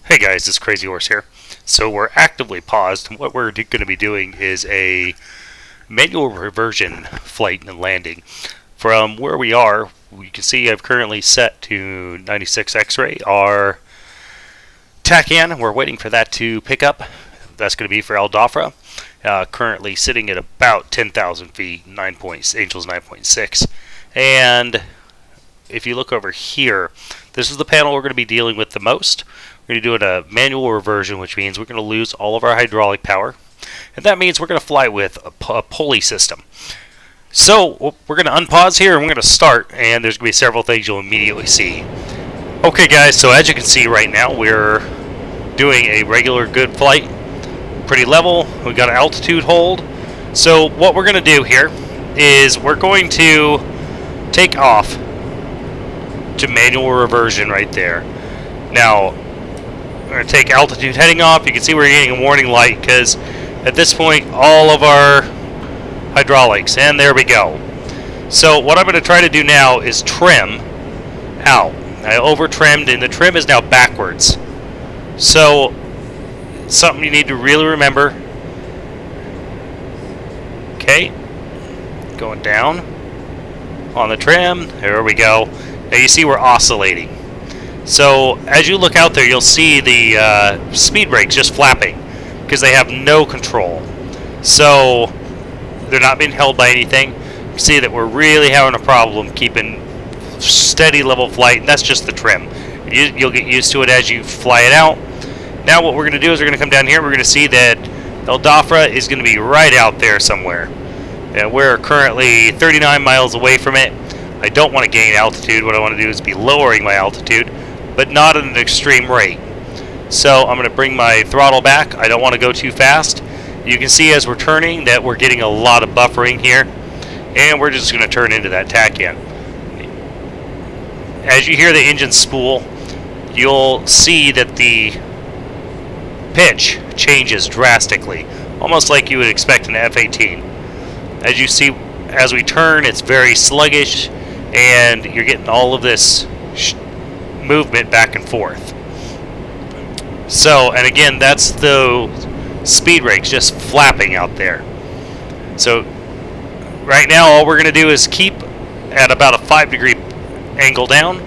Hey guys, it's Crazy Horse here. So we're actively paused. What we're going to be doing is a manual reversion flight and landing. From where we are, you can see I've currently set to 96 X-ray our TACAN. We're waiting for that to pick up. That's going to be for Aldafra. Currently sitting at about 10,000 feet, Angel's 9.6. And if you look over here, this is the panel we're going to be dealing with the most. We're going to do a manual reversion, which means we're going to lose all of our hydraulic power. And that means we're going to fly with a pulley system. So we're going to unpause here and we're going to start, and there's going to be several things you'll immediately see. Okay guys, so as you can see right now, we're doing a regular good flight. Pretty level. We got an altitude hold. So what we're going to do here is we're going to take off to manual reversion right there. Now, we're going to take altitude heading off. You can see we're getting a warning light because at this point all of our hydraulics, and there we go. So what I'm going to try to do now is trim out. I over trimmed and the trim is now backwards. So something you need to really remember. Okay, going down on the trim. There we go. Now you see we're oscillating. So as you look out there, you'll see the speed brakes just flapping because they have no control. So they're not being held by anything. You see that we're really having a problem keeping steady level flight, and that's just the trim. You'll get used to it as you fly it out. Now what we're going to do is we're going to come down here. We're going to see that Aldafra is going to be right out there somewhere. And we're currently 39 miles away from it. I don't want to gain altitude. What I want to do is be lowering my altitude, but not at an extreme rate. So I'm going to bring my throttle back. I don't want to go too fast. You can see as we're turning that we're getting a lot of buffering here, and we're just going to turn into that TACAN. As you hear the engine spool, you'll see that the pitch changes drastically, almost like you would expect an F-18. As you see, as we turn, it's very sluggish, and you're getting all of this movement back and forth. So, and again, that's the speed brakes just flapping out there. So right now all we're going to do is keep at about a 5-degree angle down,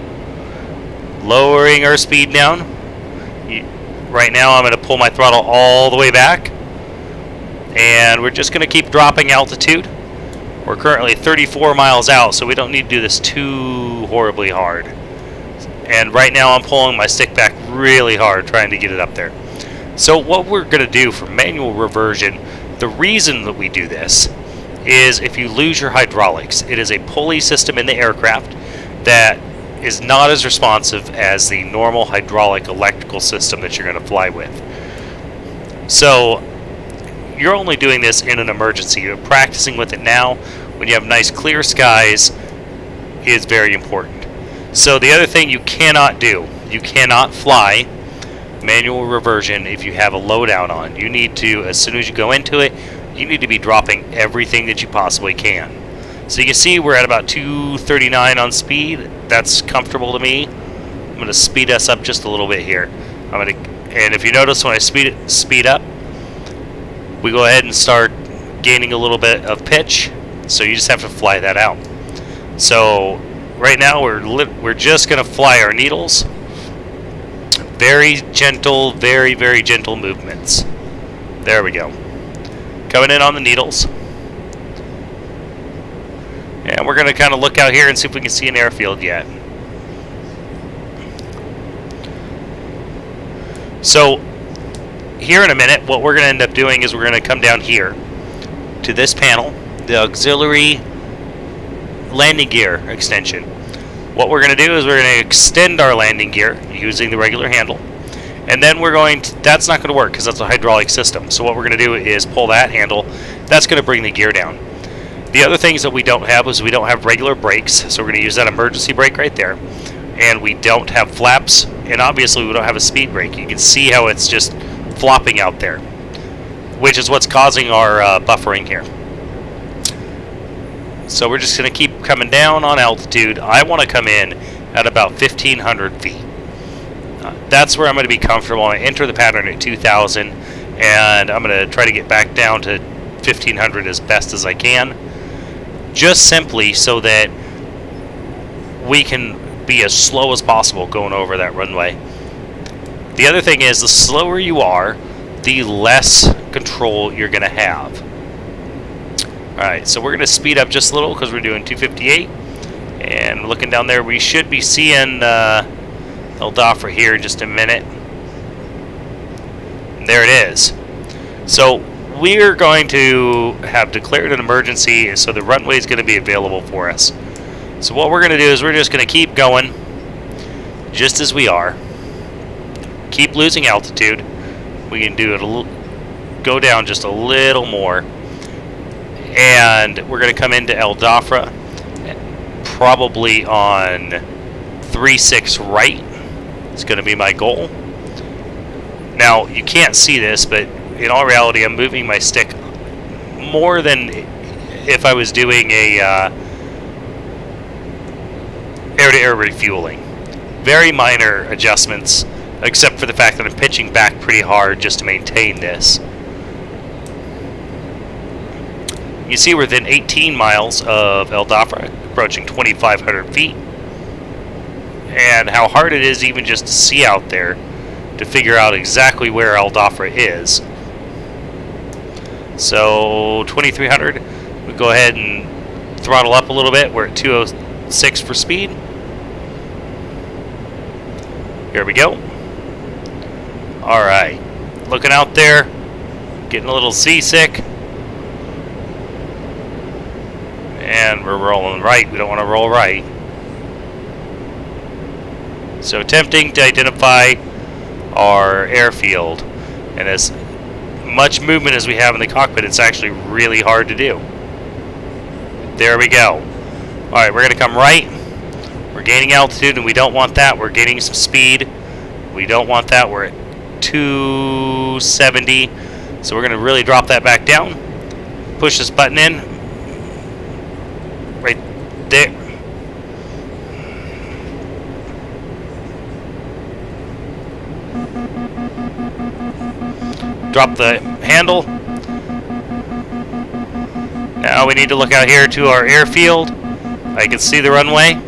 lowering our speed down. Right now I'm going to pull my throttle all the way back, and we're just going to keep dropping altitude. We're currently 34 miles out, so we don't need to do this too horribly hard. And right now I'm pulling my stick back really hard trying to get it up there. So what we're going to do for manual reversion, the reason that we do this is if you lose your hydraulics. It is a pulley system in the aircraft that is not as responsive as the normal hydraulic electrical system that you're going to fly with. So you're only doing this in an emergency. You're practicing with it now when you have nice clear skies is very important. So the other thing you cannot do, you cannot fly manual reversion if you have a loadout on. You need to, as soon as you go into it, you need to be dropping everything that you possibly can. So you can see we're at about 239 on speed. That's comfortable to me. I'm going to speed us up just a little bit here. And if you notice when I speed up, we go ahead and start gaining a little bit of pitch. So you just have to fly that out. So right now we're just going to fly our needles. Very gentle, very, very gentle movements. There we go. Coming in on the needles. And we're going to kind of look out here and see if we can see an airfield yet. So here in a minute, what we're going to end up doing is we're going to come down here to this panel, the auxiliary landing gear extension. What we're going to do is we're going to extend our landing gear using the regular handle. And then we're going to, that's not going to work because that's a hydraulic system. So what we're going to do is pull that handle. That's going to bring the gear down. The other things that we don't have is we don't have regular brakes. So we're going to use that emergency brake right there. And we don't have flaps. And obviously we don't have a speed brake. You can see how it's just flopping out there, which is what's causing our buffering here. So we're just going to keep coming down on altitude. I want to come in at about 1,500 feet. That's where I'm going to be comfortable. I enter the pattern at 2,000, and I'm going to try to get back down to 1,500 as best as I can, just simply so that we can be as slow as possible going over that runway. The other thing is, the slower you are, the less control you're going to have. Alright, so we're going to speed up just a little because we're doing 258. And looking down there, we should be seeing El Dafra here in just a minute. And there it is. So we're going to have declared an emergency, so the runway is going to be available for us. So what we're going to do is we're just going to keep going just as we are. Keep losing altitude. We can do it go down just a little more. And we're going to come into El Dafra probably on 3-6 right. It's going to be my goal. Now, you can't see this, but in all reality, I'm moving my stick more than if I was doing a air-to-air refueling. Very minor adjustments, except for the fact that I'm pitching back pretty hard just to maintain this. You see we're within 18 miles of El Dafra, approaching 2,500 feet. And how hard it is even just to see out there to figure out exactly where El Dafra is. So 2,300, we go ahead and throttle up a little bit. We're at 206 for speed. Here we go. Alright, looking out there, getting a little seasick. And we're rolling right. We don't want to roll right. So attempting to identify our airfield. And as much movement as we have in the cockpit, it's actually really hard to do. There we go. Alright, we're going to come right. We're gaining altitude, and we don't want that. We're gaining some speed. We don't want that. We're at 270. So we're going to really drop that back down. Push this button in. Right there. Drop the handle. Now we need to look out here to our airfield. I can see the runway.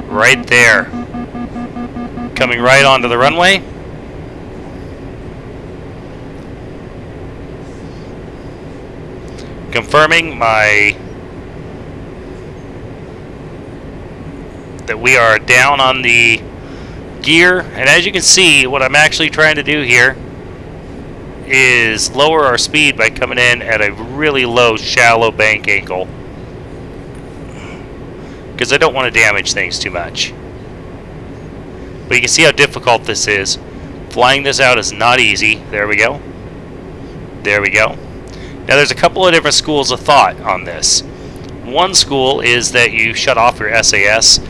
Right there. Coming right onto the runway. Confirming that we are down on the gear, and as you can see, what I'm actually trying to do here is lower our speed by coming in at a really low, shallow bank angle, because I don't want to damage things too much. But you can see how difficult this is. Flying this out is not easy. There we go. There we go. Now there's a couple of different schools of thought on this. One school is that you shut off your SAS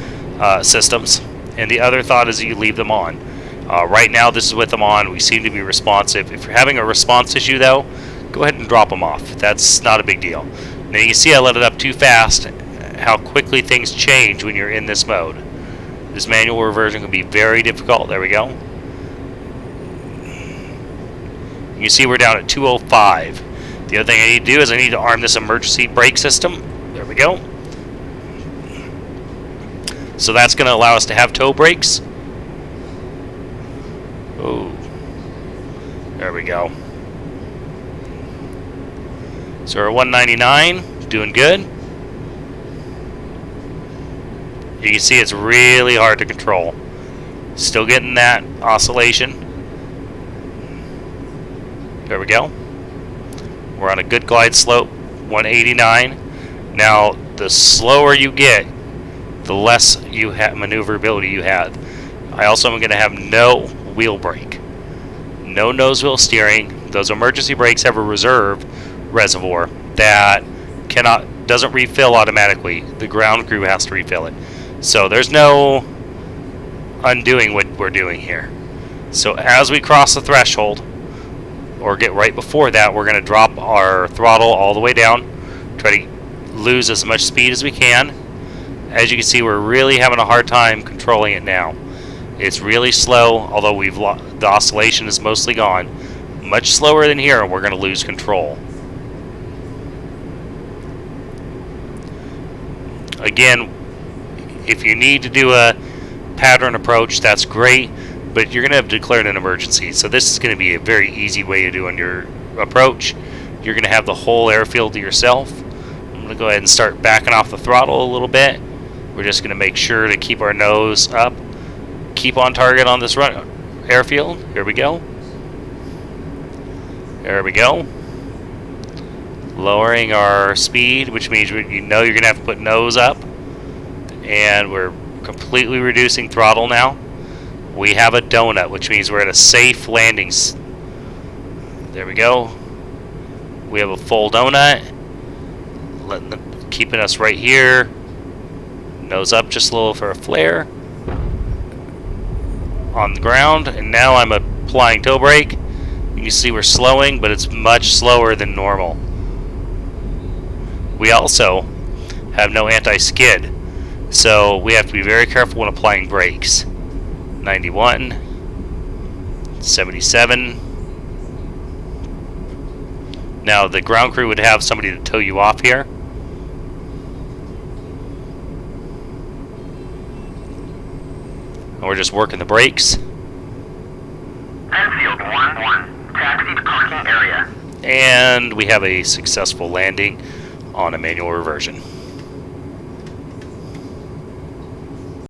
systems, and the other thought is that you leave them on. Right now this is with them on. We seem to be responsive. If you're having a response issue though, go ahead and drop them off. That's not a big deal. Now you can see I let it up too fast, how quickly things change when you're in this mode. This manual reversion can be very difficult. There we go. You can see we're down at 205. The other thing I need to do is I need to arm this emergency brake system. There we go. So that's going to allow us to have tow brakes. Oh, there we go. So we're at 199, doing good. You can see it's really hard to control. Still getting that oscillation. There we go. We're on a good glide slope, 189. Now, the slower you get, the less you have maneuverability you have. I also am going to have no wheel brake, no nose wheel steering. Those emergency brakes have a reserve reservoir that doesn't refill automatically. The ground crew has to refill it. So there's no undoing what we're doing here. So as we cross the threshold, or get right before that, we're going to drop our throttle all the way down, try to lose as much speed as we can. As you can see, we're really having a hard time controlling it now. It's really slow, although the oscillation is mostly gone. Much slower than here, and we're going to lose control. Again, if you need to do a pattern approach, that's great, but you're going to have declared an emergency. So this is going to be a very easy way of doing your approach. You're going to have the whole airfield to yourself. I'm going to go ahead and start backing off the throttle a little bit. We're just going to make sure to keep our nose up. Keep on target on this airfield. Here we go. There we go. Lowering our speed, which means you know you're going to have to put nose up. And we're completely reducing throttle now. We have a donut, which means we're at a safe landing. There we go. We have a full donut. Keeping us right here. Nose up just a little for a flare. On the ground. And now I'm applying toe brake. You can see we're slowing, but it's much slower than normal. We also have no anti-skid. So we have to be very careful when applying brakes. 91, 77. Now the ground crew would have somebody to tow you off here. And we're just working the brakes. Enfield 1-1, taxi to parking area. And we have a successful landing on a manual reversion.